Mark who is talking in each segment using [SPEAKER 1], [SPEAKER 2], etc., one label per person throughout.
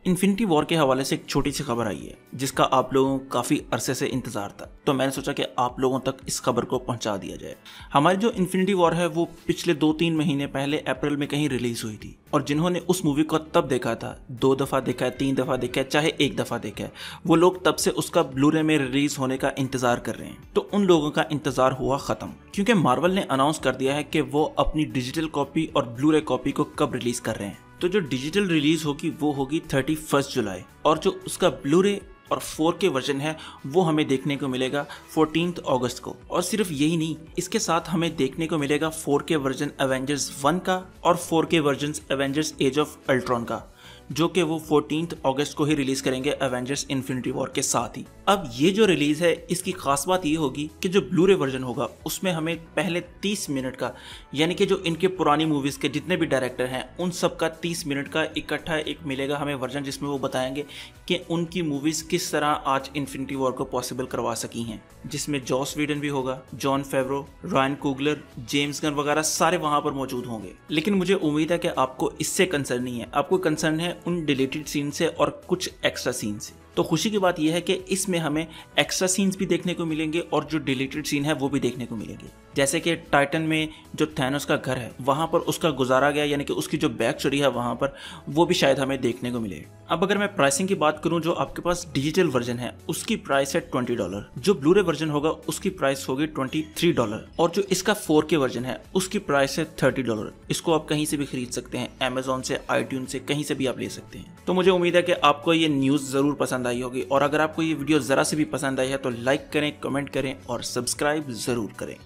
[SPEAKER 1] Infinity War के हवाले से एक छोटी सी खबर आई है जिसका आप लोगों को काफ़ी अरसे से इंतज़ार था, तो मैंने सोचा कि आप लोगों तक इस खबर को पहुंचा दिया जाए। हमारी जो इन्फिनिटी वॉर है वो पिछले 2-3 महीने पहले अप्रैल में कहीं रिलीज़ हुई थी, और जिन्होंने उस मूवी को तब देखा था, 2 दफ़ा देखा है, 3 दफ़ा देखा है, चाहे 1 दफ़ा देखा है, वो लोग तब से उसका ब्लूरे में रिलीज़ होने का इंतज़ार कर रहे हैं। तो उन लोगों का इंतज़ार हुआ ख़त्म, क्योंकि मार्वल ने अनाउंस कर दिया है कि वो अपनी डिजिटल कॉपी और ब्लूरे कॉपी को कब रिलीज़ कर रहे हैं। तो जो डिजिटल रिलीज होगी वो होगी 31 जुलाई, और जो उसका ब्लूरे और 4K वर्जन है वो हमें देखने को मिलेगा 14 अगस्त को। और सिर्फ यही नहीं, इसके साथ हमें देखने को मिलेगा 4K वर्जन एवेंजर्स 1 का और 4K version Avengers Age of Ultron का, जो कि वो 14 अगस्त को ही रिलीज करेंगे एवेंजर्स इन्फिनिटी वॉर के साथ ही। अब ये जो रिलीज है इसकी खास बात ये होगी कि जो ब्लूरे वर्जन होगा उसमें हमें पहले 30 मिनट का, यानी कि जो इनके पुरानी मूवीज के जितने भी डायरेक्टर हैं उन सब का 30 मिनट का इकट्ठा एक मिलेगा हमें वर्जन, जिसमें वो बताएंगे कि उनकी मूवीज किस तरह आज इन्फिनिटी वॉर को पॉसिबल करवा सकी हैं, जिसमें जॉस व्हीडन भी होगा, John फेवरो, Ryan Coogler, James Gunn वगैरह सारे वहां पर मौजूद होंगे। लेकिन मुझे उम्मीद है कि आपको इससे कंसर्न नहीं है, आपको कंसर्न है उन डिलीटेड सीन से और कुछ एक्स्ट्रा सीन से। तो खुशी की बात यह है कि इसमें हमें एक्स्ट्रा सीन्स भी देखने को मिलेंगे और जो डिलीटेड सीन है वो भी देखने को मिलेंगे। जैसे कि टाइटन में जो थैनोस का घर है वहां पर उसका गुजारा गया, यानी कि उसकी जो बैक स्टोरी है वहां पर, वो भी शायद हमें देखने को मिले। अब अगर मैं प्राइसिंग की बात करूं, जो आपके पास डिजिटल वर्जन है उसकी प्राइस है $20, जो ब्लूरे वर्जन होगा उसकी प्राइस होगी $23, और जो इसका 4K वर्जन है उसकी प्राइस है $30। इसको आप कहीं से भी खरीद सकते हैं, अमेजोन से, आईट्यून से, कहीं से भी आप ले सकते हैं। तो मुझे उम्मीद है कि आपको ये न्यूज़ ज़रूर पसंद आई होगी, और अगर आपको ये वीडियो ज़रा से भी पसंद आई है तो लाइक करें, कमेंट करें और सब्सक्राइब ज़रूर करें।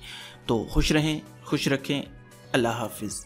[SPEAKER 1] तो खुश रहें, खुश रखें। अल्लाह हाफिज़।